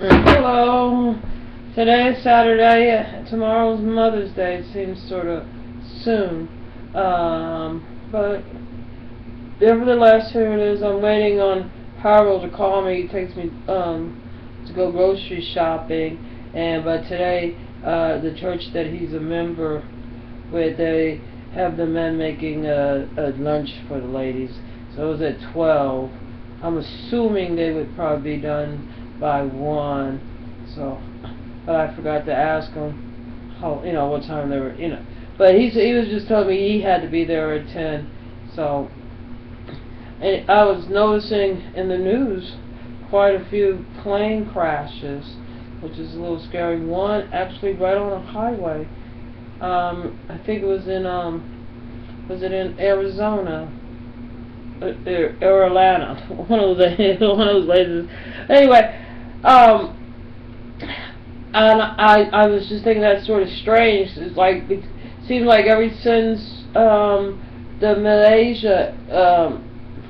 Hello. Today is Saturday. Tomorrow's Mother's Day. It seems sort of soon. But nevertheless, here it is. I'm waiting on Harold to call me. He takes me to go grocery shopping. But today, the church that he's a member with, they have the men making a lunch for the ladies. So it was at 12. I'm assuming they would probably be done by 1. So, but I forgot to ask him how, what time they were, But he was just telling me he had to be there at 10. So, and I was noticing in the news quite a few plane crashes, which is a little scary. One actually right on a highway. I think it was in Arizona? Or Atlanta, one of those places. Anyway, and I was just thinking that's sort of strange. It's like it seems like ever since the Malaysia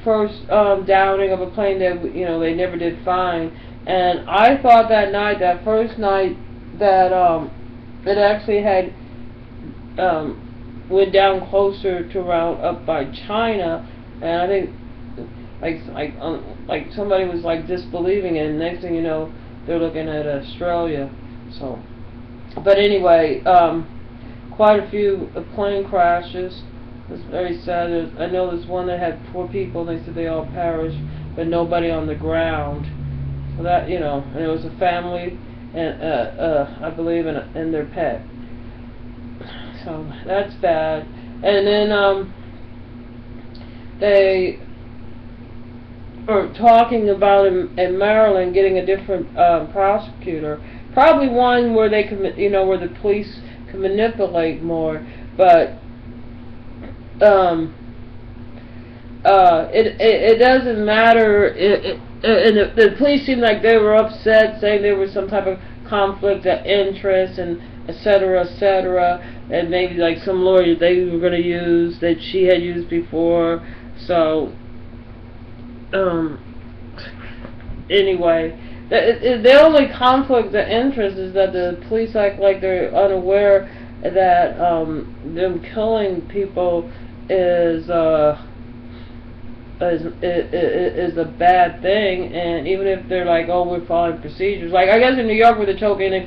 first downing of a plane that they never did find, and I thought that first night that it actually had went down closer to around up by China. And I think, like somebody was like disbelieving it, and next thing you know, they're looking at Australia. So, but anyway, quite a few plane crashes. It's very sad. I know there's one that had 4 people. They said they all perished, but nobody on the ground. So that and it was a family, and I believe and their pet. So that's bad. And then they are talking about in Maryland getting a different prosecutor, probably one where they can, where the police can manipulate more. But it doesn't matter. And the police seemed like they were upset, saying there was some type of conflict of interest and etc., and maybe like some lawyer they were going to use that she had used before. So, anyway, the only conflict of interest is that the police act like they're unaware that them killing people is a bad thing, and even if they're like, oh, we're following procedures, like I guess in New York with the choking, they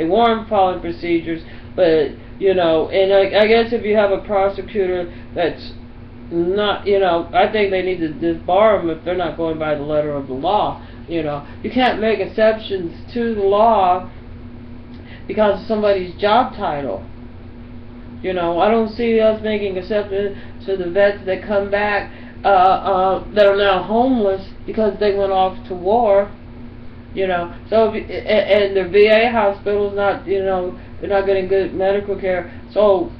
weren't following procedures, but and I guess if you have a prosecutor that's not, I think they need to disbar them if they're not going by the letter of the law. You can't make exceptions to the law because of somebody's job title. I don't see us making exceptions to the vets that come back that are now homeless because they went off to war. So and their VA hospitals not, they're not getting good medical care. So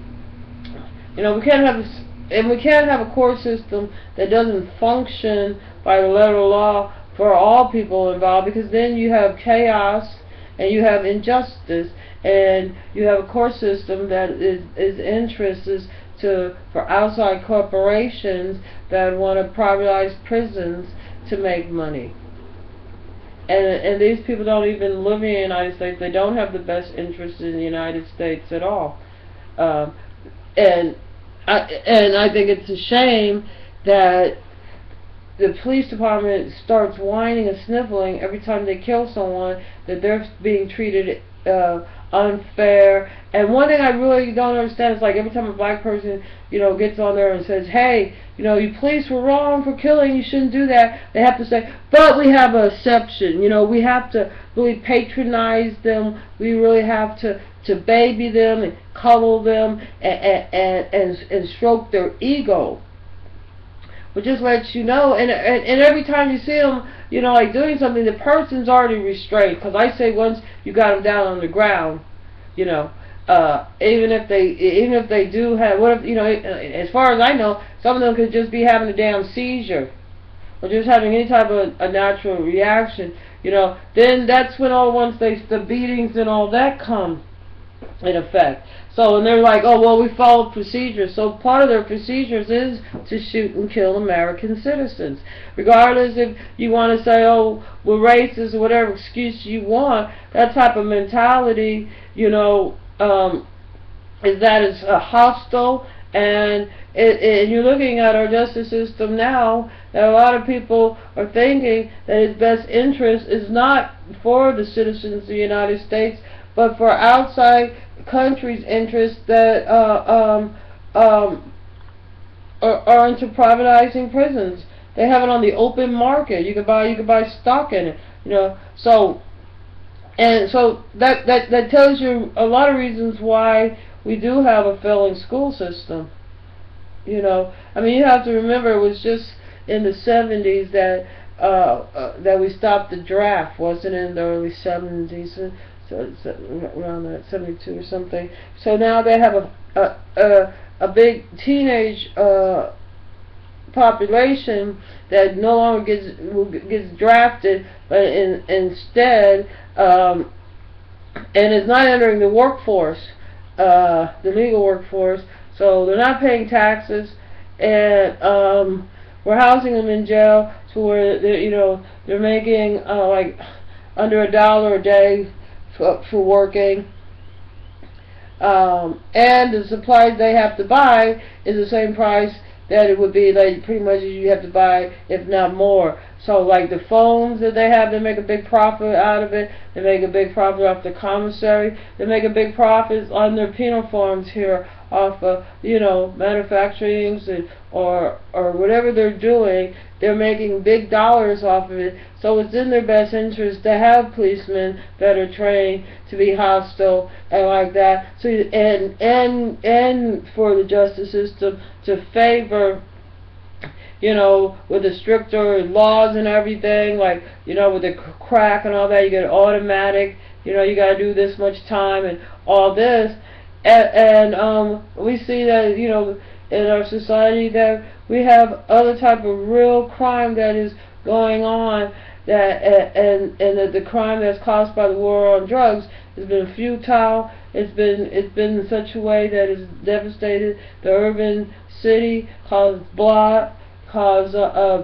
we can't have this. And we can't have a court system that doesn't function by the letter of law for all people involved, because then you have chaos and you have injustice, and you have a court system that is interests for outside corporations that want to privatize prisons to make money. And these people don't even live in the United States. They don't have the best interests in the United States at all. And I think it's a shame that the police department starts whining and sniveling every time they kill someone, that they're being treated unfair. And one thing I really don't understand is, like, every time a black person, gets on there and says, hey, you police were wrong for killing, you shouldn't do that, they have to say, but we have an exception. We have to really patronize them, we really have to baby them and cuddle them and stroke their ego. But just lets you know, and every time you see them, like doing something, the person's already restrained. Because I say once you got them down on the ground, even if they do have, as far as I know, some of them could just be having a damn seizure, or just having any type of a natural reaction. Then that's when once the beatings and all that come. in effect. So, and they're like, oh, well, we followed procedures. So part of their procedures is to shoot and kill American citizens. Regardless if you want to say, oh, we're racist or whatever excuse you want, that type of mentality, you know, is that it's hostile, and you're looking at our justice system now, that a lot of people are thinking that its best interest is not for the citizens of the United States, but for outside countries' interests that are into privatizing prisons. They have it on the open market. You could buy stock in it. You know, so that tells you a lot of reasons why we do have a failing school system. You know, I mean, you have to remember it was just in the 70s that we stopped the draft. Wasn't it in the early 70s? So around that 72 or something. So now they have a big teenage population that no longer gets drafted, but instead and is not entering the workforce, the legal workforce. So they're not paying taxes, and we're housing them in jail to where they're making like under $1 a day for working, and the supplies they have to buy is the same price that it would be, like pretty much you have to buy, if not more. So like the phones that they have, they make a big profit out of it. They make a big profit off the commissary. They make a big profit on their penal farms here off of, manufacturing or whatever they're doing. They're making big dollars off of it. So it's in their best interest to have policemen that are trained to be hostile and like that. So and for the justice system to favor, with the stricter laws and everything, like, with the crack and all that, you get automatic, you got to do this much time and all this. And we see that, in our society that we have other type of real crime that is going on, that and that the crime that's caused by the war on drugs has been futile. It's been in such a way that it's devastated the urban city, caused blot, cause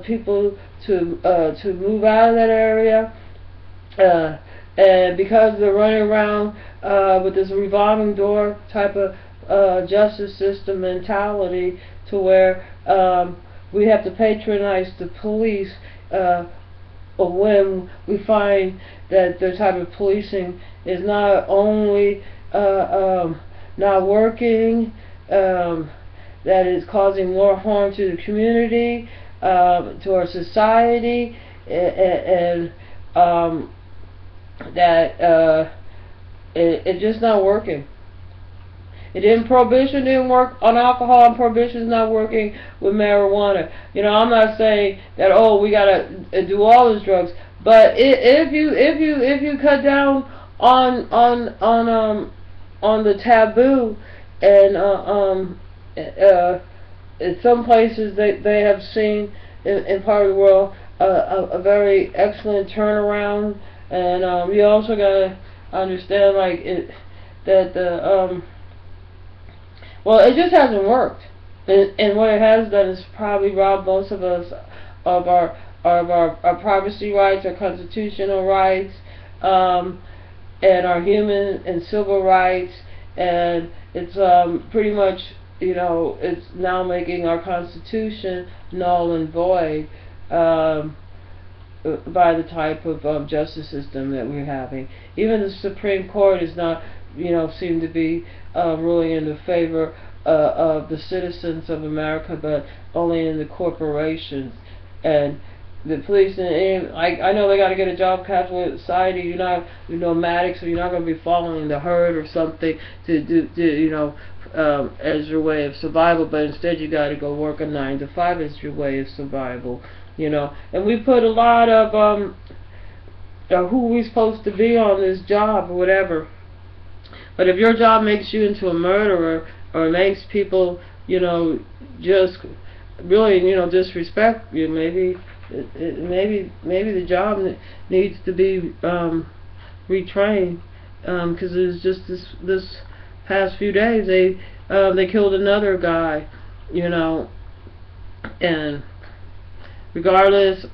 people to move out of that area, and because they're running around with this revolving door type of justice system mentality, to where we have to patronize the police when we find that the type of policing is not only not working, that is causing more harm to the community, to our society, and that it's just not working. Prohibition didn't work on alcohol, and prohibition is not working with marijuana. I'm not saying that we gotta do all these drugs, but if you cut down on the taboo, and in some places they have seen in part of the world a very excellent turnaround, and you also gotta understand well, it just hasn't worked, and what it has done is probably robbed most of us of our privacy rights, our constitutional rights, and our human and civil rights, and it's pretty much, it's now making our Constitution null and void by the type of justice system that we're having. Even the Supreme Court is not, seem to be ruling in the favor of the citizens of America, but only in the corporations. And the police, and I know they got to get a job casual society. You're not nomadic, so you're not going to be following the herd or something to do, as your way of survival. But instead, you got to go work a 9 to 5 as your way of survival. And we put a lot of who we supposed to be on this job or whatever. But if your job makes you into a murderer, or makes people, just really, disrespect you, maybe the job needs to be retrained because it was just this past few days they killed another guy, you know, and regardless.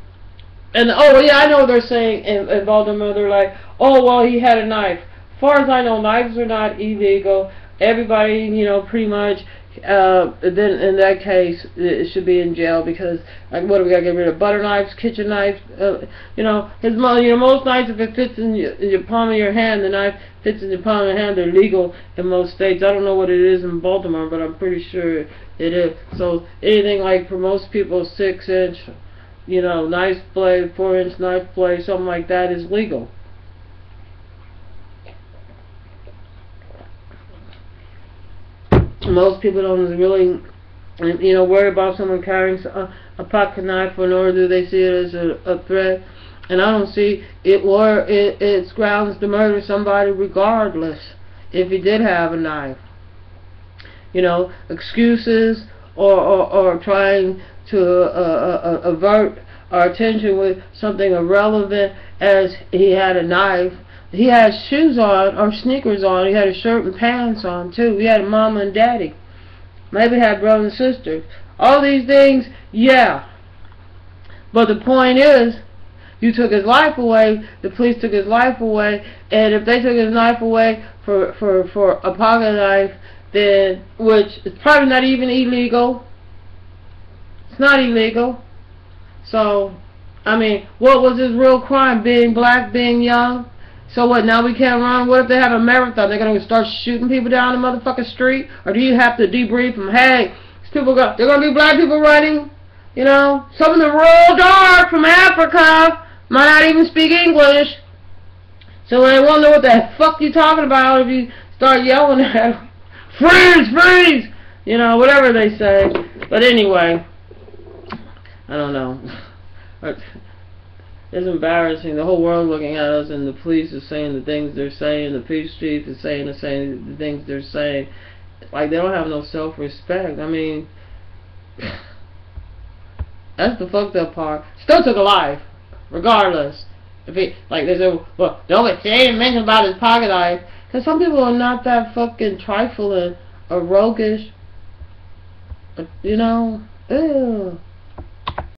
And oh yeah, I know what they're saying in Baltimore. They're like, oh well, he had a knife. As far as I know, knives are not illegal. Everybody, you know, pretty much. Then in that case, it should be in jail because, like, what do we gotta get rid of? Butter knives, kitchen knives. You know, most knives, if it fits in your palm of your hand, the knife fits in your palm of your hand. They're legal in most states. I don't know what it is in Baltimore, but I'm pretty sure it is. So anything like for most people, 6-inch, you know, knife blade, 4-inch knife blade, something like that is legal. Most people don't really, you know, worry about someone carrying a pocket knife, nor do they see it as a threat. And I don't see it, or it's grounds to murder somebody regardless if he did have a knife. You know, excuses or trying to avert our attention with something irrelevant as he had a knife. He had shoes on, or sneakers on. He had a shirt and pants on, too. He had a mama and daddy. Maybe he had brothers and sisters. All these things, yeah. But the point is, you took his life away. The police took his life away. And if they took his knife away for a pocket knife, then, which is probably not even illegal. It's not illegal. So, I mean, what was his real crime? Being black, being young? So what, now we can't run? What if they have a marathon? They're going to start shooting people down the motherfucking street? Or do you have to debrief them? Hey, these people they're going to be black people running? You know, some of them real dark from Africa might not even speak English. So they won't know what the fuck you talking about if you start yelling at them. Freeze, freeze! You know, whatever they say. But anyway, I don't know. It's embarrassing. The whole world looking at us, and the police is saying the things they're saying. The police chief is saying the things they're saying. Like, they don't have no self-respect. I mean, that's the fucked up part. Still took a life, regardless. If he, like, they say, well, don't say mention about his pocket knife, because some people are not that fucking trifling or roguish. You know, ew.